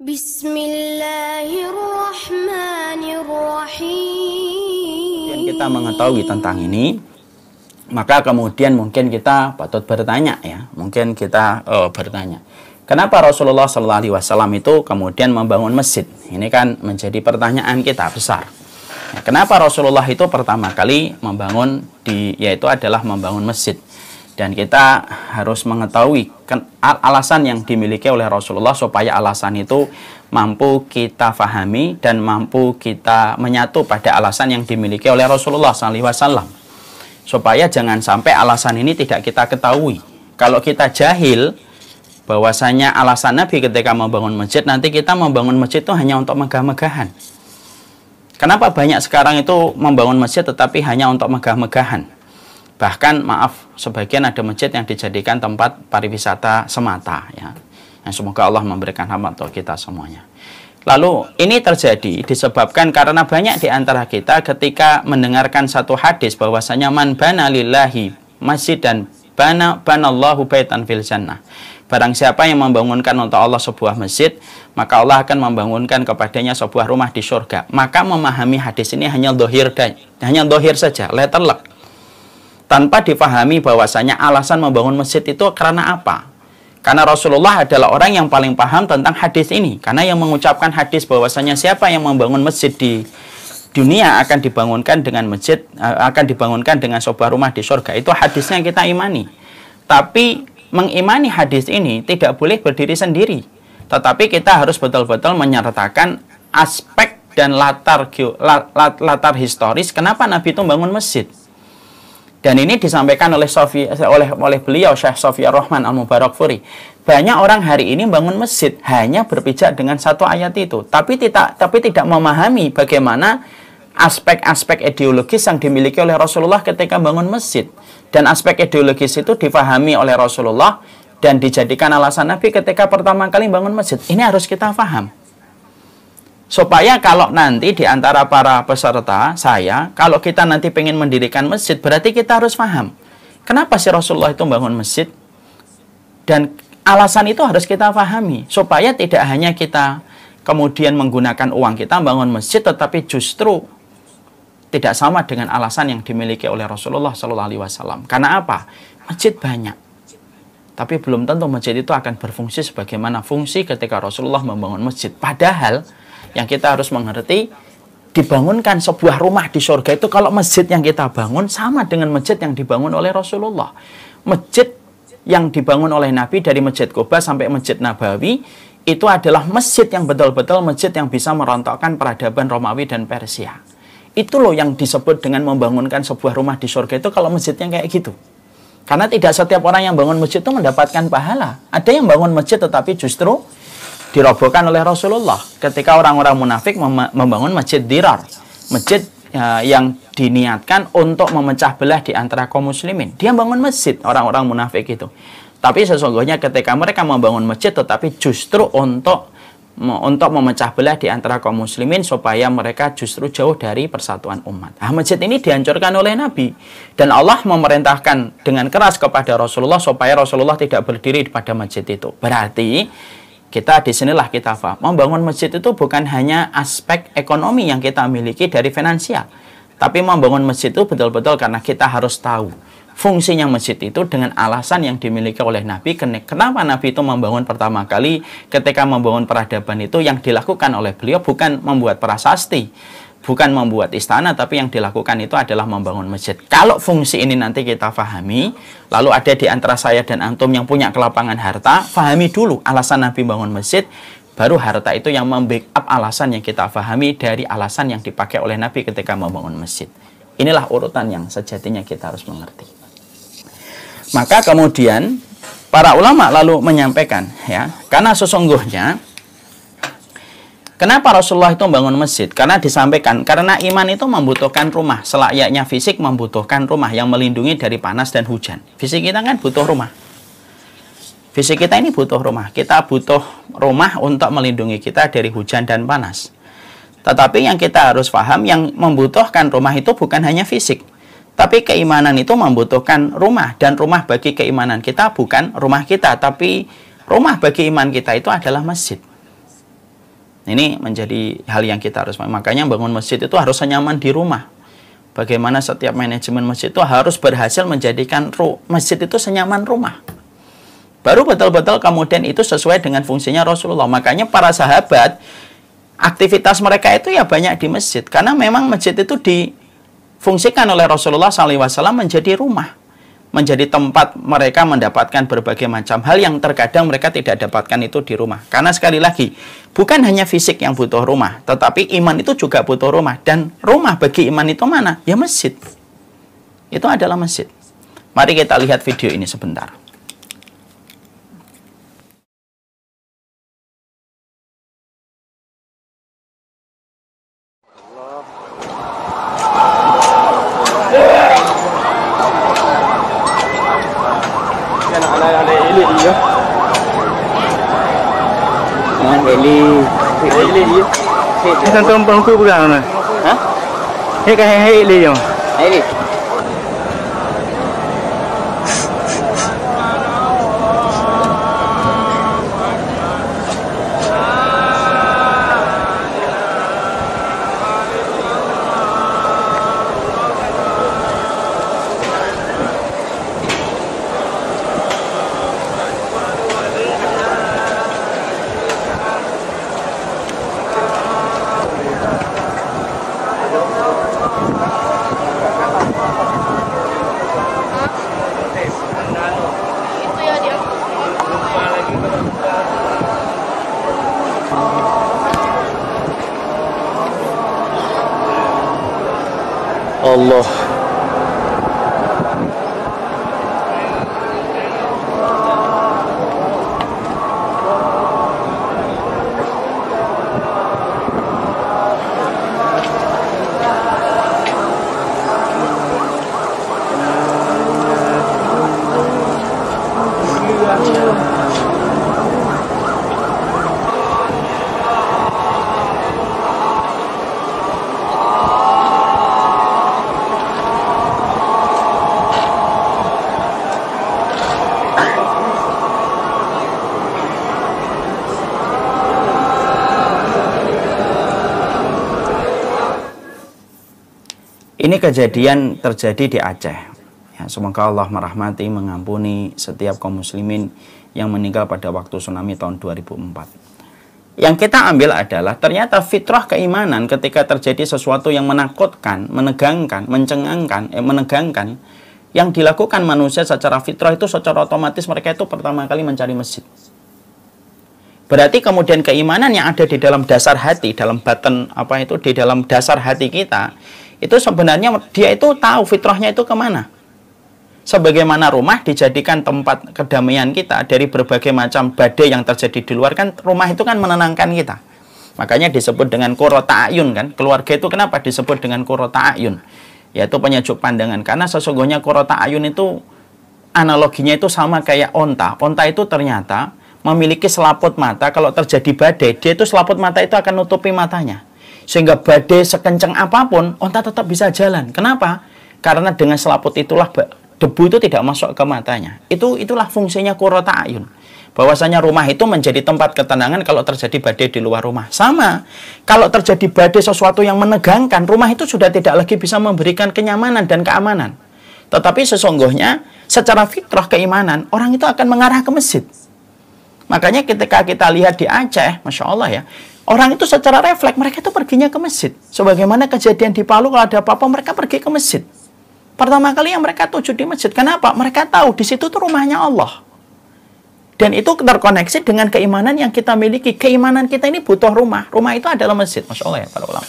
Bismillahirrahmanirrahim. Kita mengetahui tentang ini, maka kemudian mungkin kita patut bertanya ya. Mungkin kita bertanya, kenapa Rasulullah SAW itu kemudian membangun masjid? Ini kan menjadi pertanyaan kita besar. Kenapa Rasulullah itu pertama kali membangun yaitu adalah membangun masjid? Dan kita harus mengetahui alasan yang dimiliki oleh Rasulullah supaya alasan itu mampu kita fahami dan mampu kita menyatu pada alasan yang dimiliki oleh Rasulullah SAW. Supaya jangan sampai alasan ini tidak kita ketahui. Kalau kita jahil bahwasanya alasan Nabi ketika membangun masjid, nanti kita membangun masjid itu hanya untuk megah-megahan. Kenapa banyak sekarang itu membangun masjid tetapi hanya untuk megah-megahan? Bahkan maaf, sebagian ada masjid yang dijadikan tempat pariwisata semata ya. Yang semoga Allah memberikan rahmat untuk kita semuanya. Lalu ini terjadi disebabkan karena banyak di antara kita ketika mendengarkan satu hadis bahwasanya man bana lillahi masjid dan banallahu baitan fil jannah. Barang siapa yang membangunkan untuk Allah sebuah masjid, maka Allah akan membangunkan kepadanya sebuah rumah di surga. Maka memahami hadis ini hanya dohir saja, letter luck. Tanpa difahami bahwasanya alasan membangun masjid itu karena apa? Karena Rasulullah adalah orang yang paling paham tentang hadis ini. Karena yang mengucapkan hadis bahwasanya siapa yang membangun masjid di dunia akan dibangunkan dengan masjid, akan dibangunkan dengan sebuah rumah di surga. Itu hadisnya kita imani. Tapi mengimani hadis ini tidak boleh berdiri sendiri. Tetapi kita harus betul-betul menyertakan aspek dan latar historis kenapa Nabi itu membangun masjid. Dan ini disampaikan oleh beliau Syekh Sofiyur Rahman Al-Mubarakfuri. Banyak orang hari ini bangun masjid hanya berpijak dengan satu ayat itu, tapi tidak memahami bagaimana aspek-aspek ideologis yang dimiliki oleh Rasulullah ketika bangun masjid. Dan aspek ideologis itu difahami oleh Rasulullah dan dijadikan alasan Nabi ketika pertama kali bangun masjid. Ini harus kita paham. Supaya kalau nanti di antara para peserta saya, kalau kita nanti pengen mendirikan masjid, berarti kita harus paham. Kenapa sih Rasulullah itu bangun masjid? Dan alasan itu harus kita pahami. Supaya tidak hanya kita kemudian menggunakan uang kita bangun masjid, tetapi justru tidak sama dengan alasan yang dimiliki oleh Rasulullah SAW. Karena apa? Masjid banyak. Tapi belum tentu masjid itu akan berfungsi sebagaimana fungsi ketika Rasulullah membangun masjid. Padahal yang kita harus mengerti, dibangunkan sebuah rumah di surga itu kalau masjid yang kita bangun sama dengan masjid yang dibangun oleh Rasulullah. Masjid yang dibangun oleh Nabi dari Masjid Quba sampai Masjid Nabawi itu adalah masjid yang betul-betul masjid yang bisa merontokkan peradaban Romawi dan Persia. Itu loh yang disebut dengan membangunkan sebuah rumah di surga itu kalau masjidnya kayak gitu. Karena tidak setiap orang yang bangun masjid itu mendapatkan pahala. Ada yang bangun masjid tetapi justru dirobohkan oleh Rasulullah ketika orang-orang munafik membangun masjid dirar, masjid yang diniatkan untuk memecah belah di antara kaum muslimin. Dia bangun masjid, orang-orang munafik itu. Tapi sesungguhnya ketika mereka membangun masjid tetapi justru untuk memecah belah di antara kaum muslimin supaya mereka justru jauh dari persatuan umat. Nah, masjid ini dihancurkan oleh Nabi dan Allah memerintahkan dengan keras kepada Rasulullah supaya Rasulullah tidak berdiri pada masjid itu. Berarti disinilah kita paham, membangun masjid itu bukan hanya aspek ekonomi yang kita miliki dari finansial. Tapi membangun masjid itu betul-betul karena kita harus tahu fungsinya masjid itu dengan alasan yang dimiliki oleh Nabi. Kenapa Nabi itu membangun pertama kali ketika membangun peradaban itu yang dilakukan oleh beliau bukan membuat prasasti, bukan membuat istana, tapi yang dilakukan itu adalah membangun masjid. Kalau fungsi ini nanti kita pahami, lalu ada di antara saya dan antum yang punya kelapangan harta, pahami dulu alasan Nabi bangun masjid, baru harta itu yang membackup alasan yang kita pahami dari alasan yang dipakai oleh Nabi ketika membangun masjid. Inilah urutan yang sejatinya kita harus mengerti. Maka kemudian para ulama lalu menyampaikan, ya, karena sesungguhnya kenapa Rasulullah itu membangun masjid? Karena disampaikan, karena iman itu membutuhkan rumah. Selayaknya fisik membutuhkan rumah yang melindungi dari panas dan hujan. Fisik kita kan butuh rumah. Fisik kita ini butuh rumah. Kita butuh rumah untuk melindungi kita dari hujan dan panas. Tetapi yang kita harus paham, yang membutuhkan rumah itu bukan hanya fisik. Tapi keimanan itu membutuhkan rumah. Dan rumah bagi keimanan kita bukan rumah kita. Tapi rumah bagi iman kita itu adalah masjid. Ini menjadi hal yang kita harus, makanya bangun masjid itu harus senyaman di rumah. Bagaimana setiap manajemen masjid itu harus berhasil menjadikan masjid itu senyaman rumah. Baru betul-betul kemudian itu sesuai dengan fungsinya Rasulullah. Makanya para sahabat, aktivitas mereka itu ya banyak di masjid. Karena memang masjid itu difungsikan oleh Rasulullah SAW menjadi rumah. Menjadi tempat mereka mendapatkan berbagai macam hal yang terkadang mereka tidak dapatkan itu di rumah. Karena sekali lagi, bukan hanya fisik yang butuh rumah, tetapi iman itu juga butuh rumah. Dan rumah bagi iman itu mana? Ya masjid. Itu adalah masjid. Mari kita lihat video ini sebentar. Tonton bangku pegang mana? Hah? Hei kan hei le yang. Ini. Allah. Ini kejadian terjadi di Aceh. Ya, semoga Allah merahmati, mengampuni setiap kaum muslimin yang meninggal pada waktu tsunami tahun 2004. Yang kita ambil adalah ternyata fitrah keimanan ketika terjadi sesuatu yang menakutkan, menegangkan, mencengangkan, menegangkan, yang dilakukan manusia secara fitrah itu secara otomatis mereka itu pertama kali mencari masjid. Berarti kemudian keimanan yang ada di dalam dasar hati, dalam batin di dalam dasar hati kita, itu sebenarnya dia itu tahu fitrahnya itu kemana. Sebagaimana rumah dijadikan tempat kedamaian kita dari berbagai macam badai yang terjadi di luar, kan rumah itu kan menenangkan kita. Makanya disebut dengan qurrata a'yun kan. Keluarga itu kenapa disebut dengan qurrata a'yun? Yaitu penyejuk pandangan. Karena sesungguhnya qurrata a'yun itu analoginya itu sama kayak onta. Onta itu ternyata memiliki selaput mata. Kalau terjadi badai, dia itu selaput mata itu akan nutupi matanya. Sehingga badai sekencang apapun, onta tetap bisa jalan. Kenapa? Karena dengan selaput itulah debu itu tidak masuk ke matanya. Itulah fungsinya qurrata a'yun. Bahwasanya rumah itu menjadi tempat ketenangan kalau terjadi badai di luar rumah. Sama, kalau terjadi badai sesuatu yang menegangkan, rumah itu sudah tidak lagi bisa memberikan kenyamanan dan keamanan. Tetapi sesungguhnya secara fitrah keimanan, orang itu akan mengarah ke masjid. Makanya ketika kita lihat di Aceh, Masya Allah ya, orang itu secara refleks mereka itu perginya ke masjid. Sebagaimana kejadian di Palu, kalau ada apa-apa mereka pergi ke masjid. Pertama kali yang mereka tuju di masjid. Kenapa? Mereka tahu di situ tuh rumahnya Allah. Dan itu terkoneksi dengan keimanan yang kita miliki. Keimanan kita ini butuh rumah. Rumah itu adalah masjid. Masya Allah ya para ulama.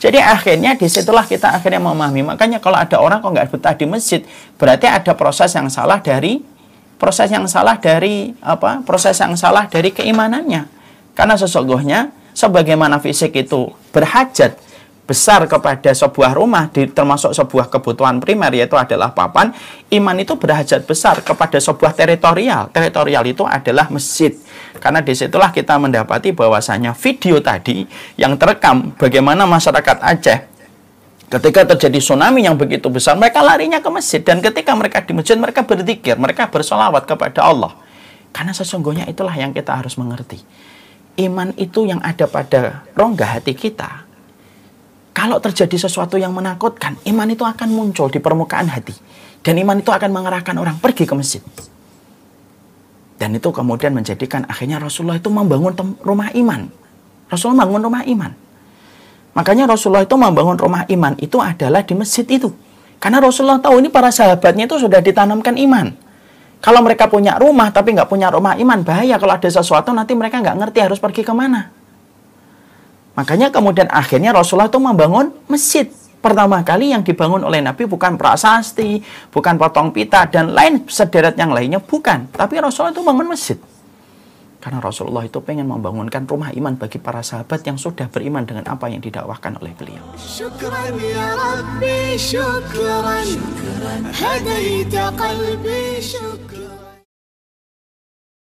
Jadi akhirnya disitulah kita akhirnya memahami. Makanya kalau ada orang kok nggak betah di masjid, berarti ada proses yang salah dari keimanannya. Karena sesungguhnya sebagaimana fisik itu berhajat besar kepada sebuah rumah, termasuk sebuah kebutuhan primer yaitu adalah papan, iman itu berhajat besar kepada sebuah teritorial. Teritorial itu adalah masjid. Karena disitulah kita mendapati bahwasanya video tadi yang terekam bagaimana masyarakat Aceh ketika terjadi tsunami yang begitu besar, mereka larinya ke masjid. Dan ketika mereka di masjid, mereka berzikir, mereka bersolawat kepada Allah. Karena sesungguhnya itulah yang kita harus mengerti. iman itu yang ada pada rongga hati kita. Kalau terjadi sesuatu yang menakutkan, iman itu akan muncul di permukaan hati. Dan iman itu akan mengerahkan orang pergi ke masjid. Dan itu kemudian menjadikan akhirnya Rasulullah itu membangun rumah iman. Rasulullah membangun rumah iman. Makanya Rasulullah itu membangun rumah iman itu adalah di masjid itu. Karena Rasulullah tahu ini para sahabatnya itu sudah ditanamkan iman. Kalau mereka punya rumah tapi nggak punya rumah iman, bahaya kalau ada sesuatu nanti mereka nggak ngerti harus pergi kemana. Makanya kemudian akhirnya Rasulullah itu membangun masjid. Pertama kali yang dibangun oleh Nabi bukan prasasti, bukan potong pita, dan lain sederet yang lainnya, bukan. Tapi Rasulullah itu bangun masjid. Karena Rasulullah itu pengen membangunkan rumah iman bagi para sahabat yang sudah beriman dengan apa yang didakwahkan oleh beliau. Syukran ya Rabbi, syukran, hadaita qalbi, syukran.